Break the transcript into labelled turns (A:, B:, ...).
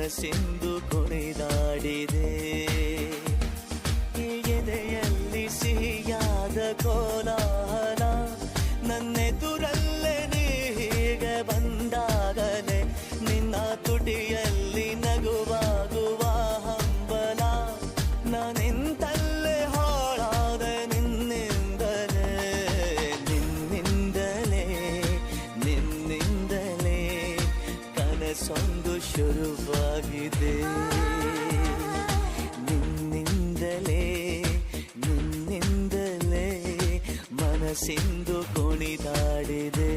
A: ಮನಸ್ಸಿಂದು ಕುಣಿದಾಡಿದೆ. ಎದೆಯಲ್ಲಿ ಸಿಹಿಯಾದ ಕೋಲಾಹಲ, ನನ್ನೆದುರಲ್ಲೇ ನೀ ಹೀಗೆ ಬಂದಾಗಲೇ ನಿನ್ನ ತುಟಿಯಲ್ಲಿ ನಗುವಾಗುವ ಹಂಬಲ. ನಾನಿಂತಲ್ಲೇ ಹಾಳಾದ ನಿನ್ನಿಂದಲೇ, ನಿನ್ನಿಂದಲೇ, ನಿನ್ನಿಂದಲೇ ಕನಸೊಂದು ಶುರುವಾಗಿದೆ. ನಿನ್ನಿಂದಲೇ, ನಿನ್ನಿಂದಲೇ ಮನಸ್ಸಿಂದು ಕುಣಿದಾಡಿದೆ.